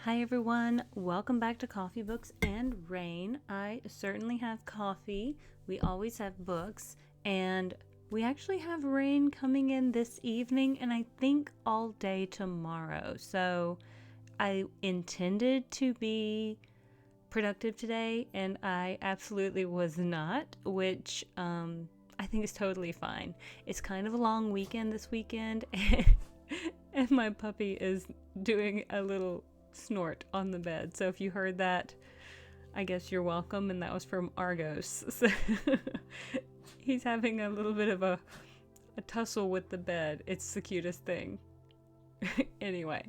Hi everyone, welcome back to Coffee, Books, and Rain. I certainly have coffee, we always have books, and we actually have rain coming in this evening and I think all day tomorrow. So I intended to be productive today and I absolutely was not, which I think is totally fine. It's kind of a long weekend this weekend and my puppy is doing a little snort on the bed. So if you heard that, I guess you're welcome, and that was from Argos. So he's having a little bit of a tussle with the bed. It's the cutest thing. Anyway,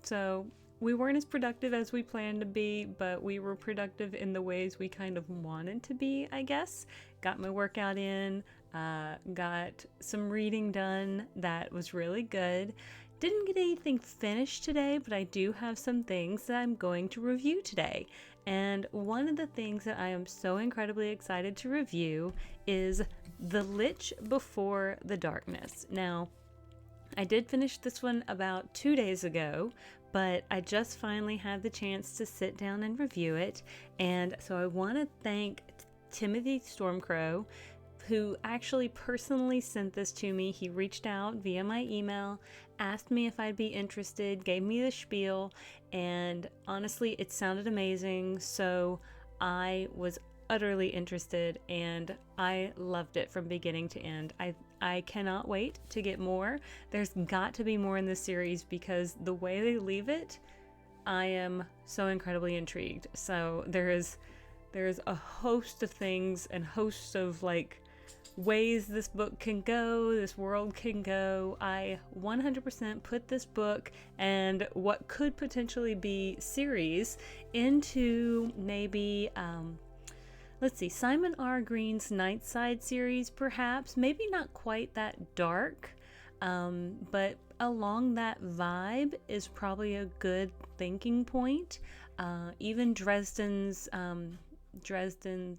so we weren't as productive as we planned to be, but we were productive in the ways we kind of wanted to be, I guess. Got my workout in, got some reading done that was really good. Didn't get anything finished today, but I do have some things that I'm going to review today. And one of the things that I am so incredibly excited to review is The Lich Before the Darkness. Now, I did finish this one about 2 days ago, but I just finally had the chance to sit down and review it. And so I want to thank Timothy Stormcrow, who actually personally sent this to me. He reached out via my email, asked me if I'd be interested, gave me the spiel, and honestly, it sounded amazing. So I was utterly interested and I loved it from beginning to end. I cannot wait to get more. There's got to be more in this series because the way they leave it, I am so incredibly intrigued. So there's a host of things and hosts of ways this book can go, this world can go. I 100% put this book and what could potentially be series into maybe let's see, Simon R. Green's Nightside series, perhaps. Maybe not quite that dark, but along that vibe is probably a good thinking point. Even the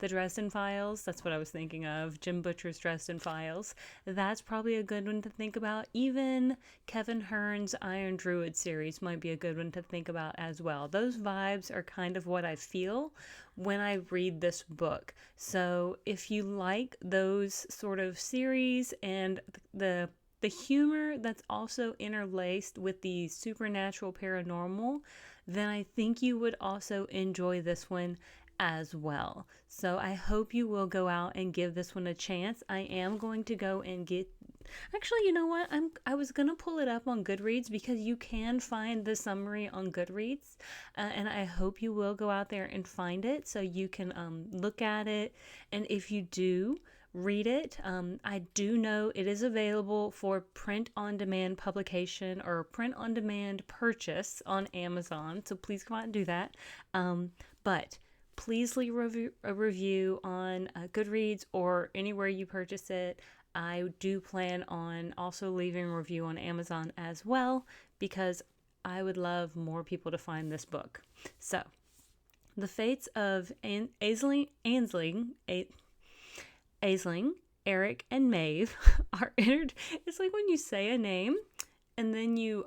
Dresden Files, that's what I was thinking of, Jim Butcher's Dresden Files. That's probably a good one to think about. Even Kevin Hearn's Iron Druid series might be a good one to think about as well. Those vibes are kind of what I feel when I read this book. So if you like those sort of series and the humor that's also interlaced with the supernatural paranormal, then I think you would also enjoy this one as well. So I hope you will go out and give this one a chance. I am going to go and get, actually, you know what, I was gonna pull it up on Goodreads because you can find the summary on Goodreads, and I hope you will go out there and find it so you can look at it. And if you do read it, I do know it is available for print on demand publication or print on demand purchase on Amazon, so please come out and do that. But please leave a review on Goodreads or anywhere you purchase it. I do plan on also leaving a review on Amazon as well because I would love more people to find this book. So, the fates of Aisling, Eric, and Maeve are entered. It's like when you say a name and then you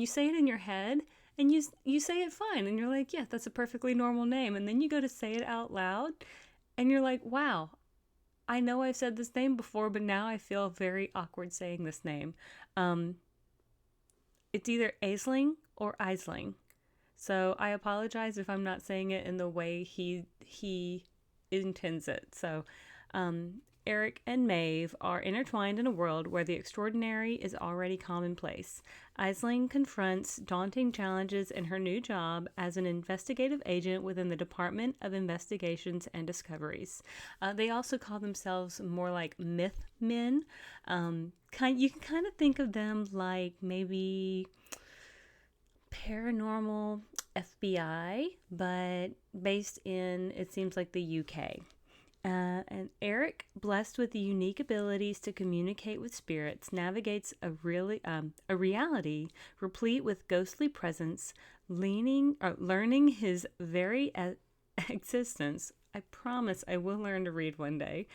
say it in your head and you say it fine and you're like, yeah, that's a perfectly normal name, and then you go to say it out loud and you're like, wow, I know I've said this name before, but now I feel very awkward saying this name. It's either Aisling or Isling. So I apologize if I'm not saying it in the way he intends it. So Eric and Maeve are intertwined in a world where the extraordinary is already commonplace. Aisling confronts daunting challenges in her new job as an investigative agent within the Department of Investigations and Discoveries. They also call themselves more like myth men. You can kind of think of them like maybe Paranormal FBI, but based in, it seems like, the UK. And Eric, blessed with the unique abilities to communicate with spirits, navigates a reality replete with ghostly presence, learning his very existence. I promise I will learn to read one day.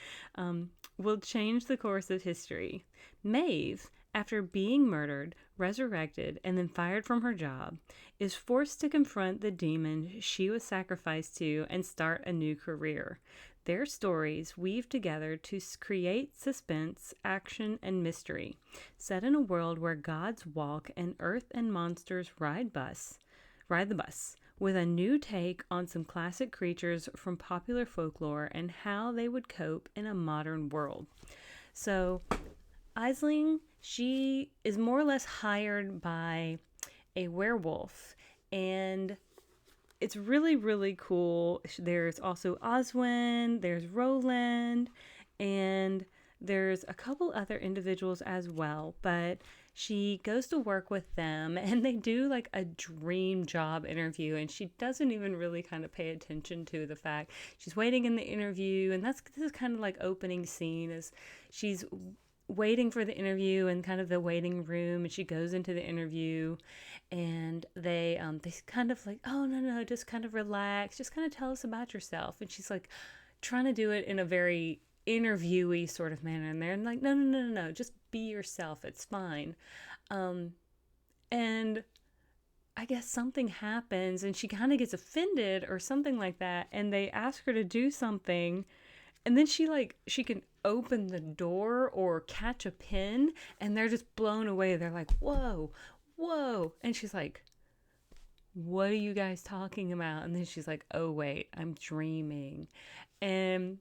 Will change the course of history. Maeve, after being murdered, resurrected, and then fired from her job, is forced to confront the demon she was sacrificed to and start a new career. Their stories weave together to create suspense, action, and mystery, set in a world where gods walk and earth and monsters ride the bus, with a new take on some classic creatures from popular folklore and how they would cope in a modern world. So, Aisling, she is more or less hired by a werewolf, and it's really, really cool. There's also Oswin, there's Roland, and there's a couple other individuals as well, but she goes to work with them and they do like a dream job interview, and she doesn't even really kind of pay attention to the fact she's waiting in the interview. And this is kind of like opening scene as she's waiting for the interview in kind of the waiting room, and she goes into the interview, and they kind of like, oh, no, just kind of relax, just kind of tell us about yourself. And she's like trying to do it in a very interviewee sort of manner, and they're like, no, just be yourself, it's fine. And I guess something happens and she kind of gets offended or something like that, and they ask her to do something, and then she can open the door or catch a pin, and they're just blown away. They're like, whoa. And she's like, what are you guys talking about? And then she's like, oh wait, I'm dreaming. And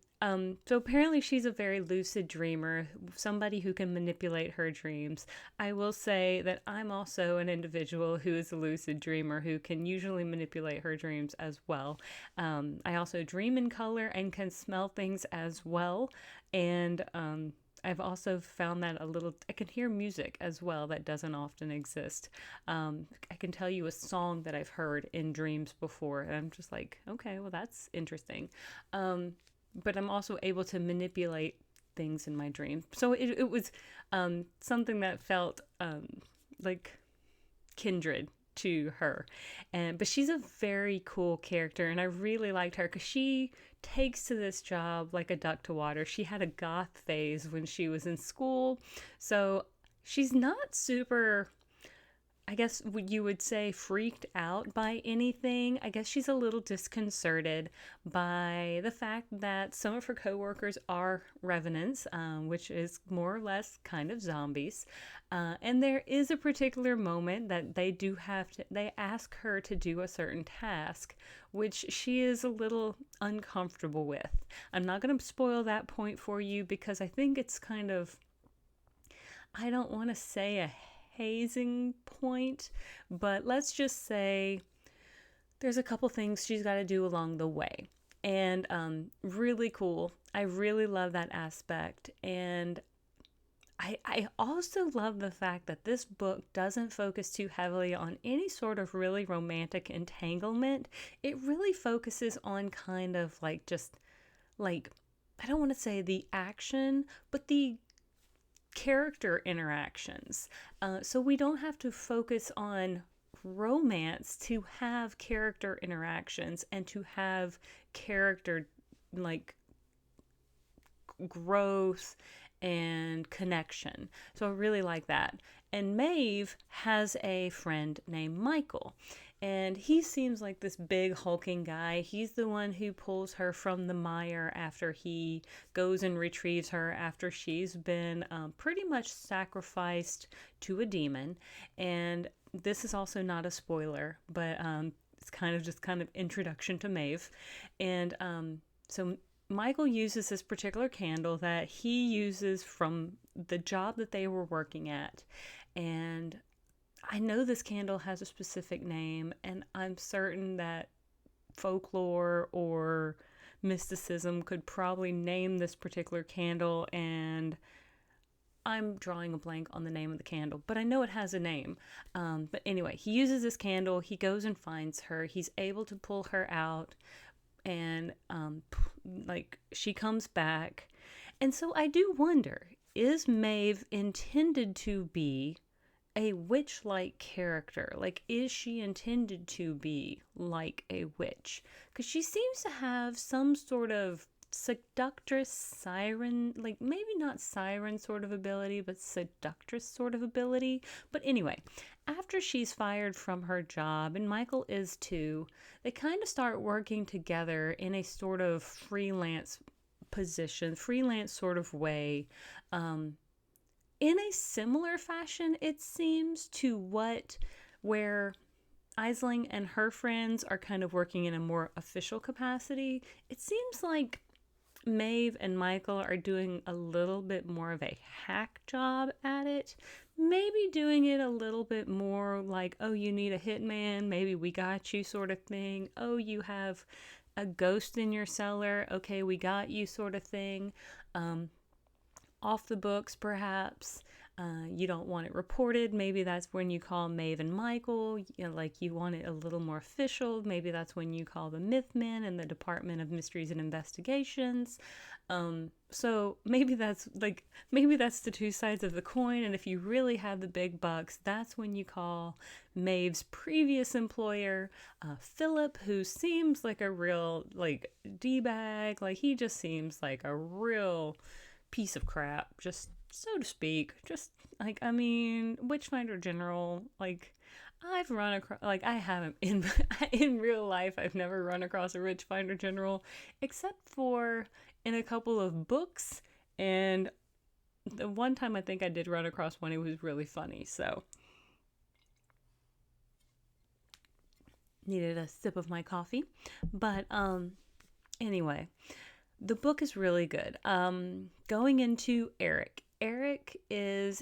so apparently she's a very lucid dreamer, somebody who can manipulate her dreams. I will say that I'm also an individual who is a lucid dreamer who can usually manipulate her dreams as well. I also dream in color and can smell things as well. And I've also found that I can hear music as well that doesn't often exist. I can tell you a song that I've heard in dreams before, and I'm just like, okay, well, that's interesting. But I'm also able to manipulate things in my dream. So it was something that felt like kindred to her. But she's a very cool character, and I really liked her because she takes to this job like a duck to water. She had a goth phase when she was in school, so she's not super, I guess you would say, freaked out by anything. I guess she's a little disconcerted by the fact that some of her coworkers are revenants, which is more or less kind of zombies. And there is a particular moment that they ask her to do a certain task, which she is a little uncomfortable with. I'm not going to spoil that point for you because I think it's kind of, I don't want to say a hazing point, but let's just say there's a couple things she's got to do along the way. And really cool. I really love that aspect. And I also love the fact that this book doesn't focus too heavily on any sort of really romantic entanglement. It really focuses on kind of like just like, I don't want to say the action, but the character interactions. So we don't have to focus on romance to have character interactions and to have character like growth and connection. So I really like that. And Maeve has a friend named Michael, and he seems like this big hulking guy. He's the one who pulls her from the mire after he goes and retrieves her after she's been pretty much sacrificed to a demon. And this is also not a spoiler, but it's kind of introduction to Maeve. And so Michael uses this particular candle that he uses from the job that they were working at. And I know this candle has a specific name, and I'm certain that folklore or mysticism could probably name this particular candle, and I'm drawing a blank on the name of the candle, but I know it has a name. But anyway, he uses this candle, he goes and finds her, he's able to pull her out, and she comes back. And so I do wonder, is Maeve intended to be a witch-like character? Like, is she intended to be like a witch? Because she seems to have some sort of seductress siren, like maybe not siren sort of ability, but seductress sort of ability. But anyway, after she's fired from her job, and Michael is too, they kind of start working together in a sort of freelance position, freelance sort of way, in a similar fashion, it seems, to where Aisling and her friends are kind of working in a more official capacity. It seems like Maeve and Michael are doing a little bit more of a hack job at it. Maybe doing it a little bit more like, oh, you need a hitman, maybe we got you sort of thing. Oh, you have a ghost in your cellar, okay, we got you sort of thing. Off the books, perhaps. You don't want it reported. Maybe that's when you call Maeve and Michael. Like you want it a little more official. Maybe that's when you call the Mythmen and the Department of Mysteries and Investigations. So maybe that's the two sides of the coin. And if you really have the big bucks, that's when you call Maeve's previous employer, Philip, who seems like a real D-bag. Like he just seems like a real piece of crap, just so to speak. Just Witchfinder General, I've run across, I haven't in real life, I've never run across a Witchfinder General except for in a couple of books, and the one time I think I did run across one, it was really funny. So needed a sip of my coffee, but anyway, the book is really good. Going into Eric.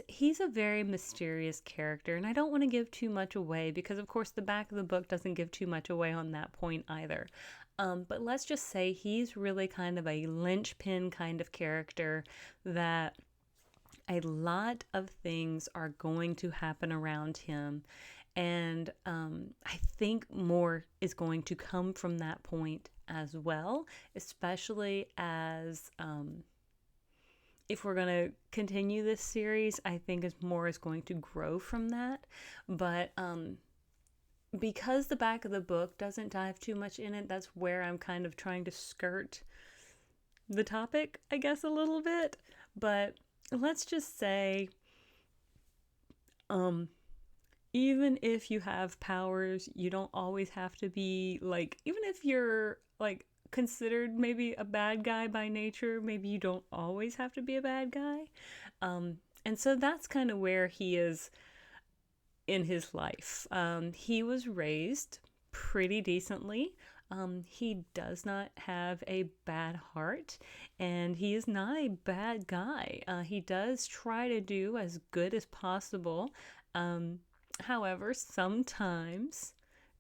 He's a very mysterious character, and I don't want to give too much away because, of course, the back of the book doesn't give too much away on that point either. But let's just say he's really kind of a linchpin kind of character that a lot of things are going to happen around him. And I think more is going to come from that point as well, especially as if we're going to continue this series, I think more is going to grow from that. But because the back of the book doesn't dive too much in it, that's where I'm kind of trying to skirt the topic, I guess, a little bit. But let's just say, even if you have powers, you don't always have to be even if you're considered maybe a bad guy by nature, maybe you don't always have to be a bad guy. And so that's kind of where he is in his life. He was raised pretty decently. He does not have a bad heart, and he is not a bad guy. He does try to do as good as possible. However, sometimes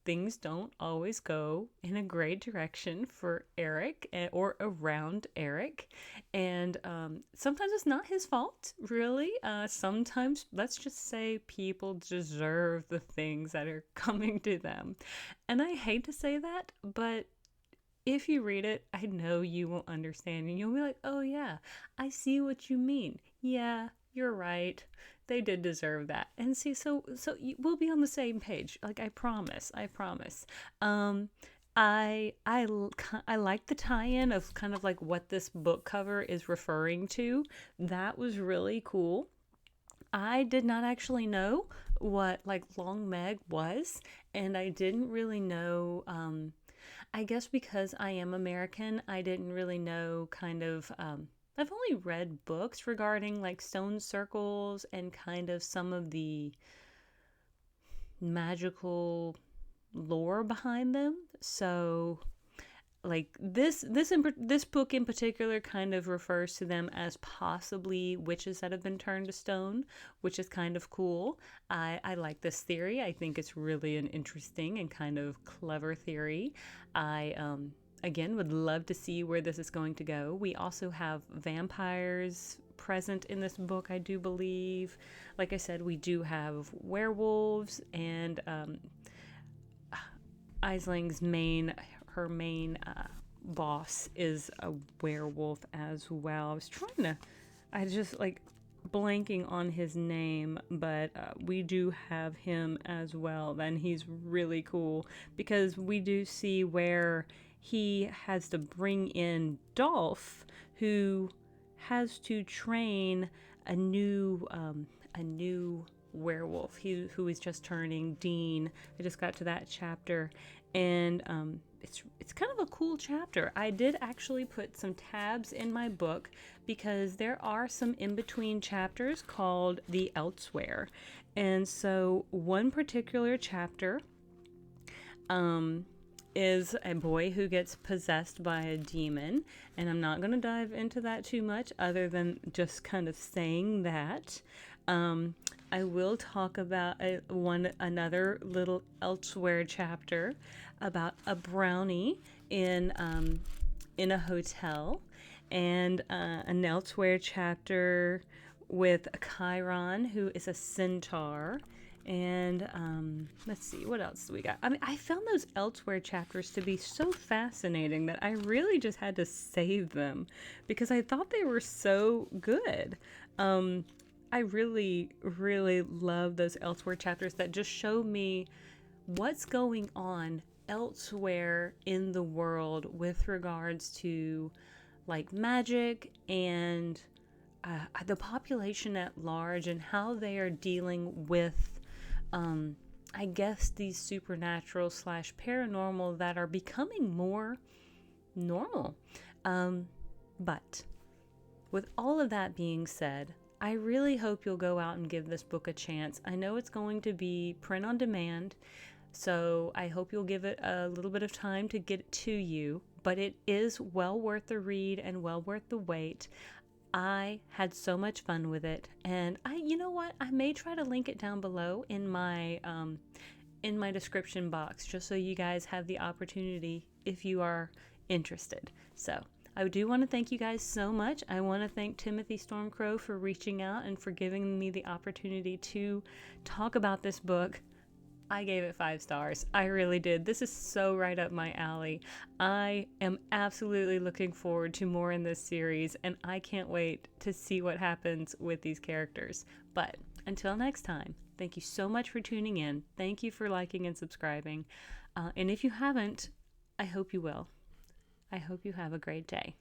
things don't always go in a great direction for Eric or around Eric. And sometimes it's not his fault, really. Sometimes, let's just say, people deserve the things that are coming to them. And I hate to say that, but if you read it, I know you will understand. And you'll be like, oh yeah, I see what you mean. Yeah, you're right. They did deserve that. And see, so we'll be on the same page. I promise. I like the tie-in of kind of what this book cover is referring to. That was really cool. I did not actually know what Long Meg was, and I didn't really know, I guess because I am American, I didn't really know kind of, I've only read books regarding stone circles and kind of some of the magical lore behind them. So this book in particular kind of refers to them as possibly witches that have been turned to stone, which is kind of cool. I like this theory. I think it's really an interesting and kind of clever theory. I again, would love to see where this is going to go. We also have vampires present in this book, I do believe. Like I said, we do have werewolves, and Aisling's main boss is a werewolf as well. I just blanking on his name, but we do have him as well. Then he's really cool because we do see where he has to bring in Dolph, who has to train a new werewolf who is just turning Dean. I just got to that chapter, and it's kind of a cool chapter. I did actually put some tabs in my book because there are some in-between chapters called the Elsewhere. And so one particular chapter is a boy who gets possessed by a demon, and I'm not going to dive into that too much other than just kind of saying that. I will talk about another little Elsewhere chapter about a brownie in a hotel, and an Elsewhere chapter with a Chiron who is a centaur. And let's see, what else do we got? I mean, I found those Elsewhere chapters to be so fascinating that I really just had to save them because I thought they were so good. I really, really love those Elsewhere chapters that just show me what's going on elsewhere in the world with regards to like magic and the population at large and how they are dealing with I guess these supernatural / paranormal that are becoming more normal. But with all of that being said, I really hope you'll go out and give this book a chance. I know it's going to be print on demand, so I hope you'll give it a little bit of time to get it to you, but it is well worth the read and well worth the wait. I had so much fun with it, and you know what? I may try to link it down below in my description box, just so you guys have the opportunity if you are interested. So I do want to thank you guys so much. I want to thank Timothy Stormcrow for reaching out and for giving me the opportunity to talk about this book. I gave it 5 stars. I really did. This is so right up my alley. I am absolutely looking forward to more in this series, and I can't wait to see what happens with these characters. But until next time, thank you so much for tuning in. Thank you for liking and subscribing. And if you haven't, I hope you will. I hope you have a great day.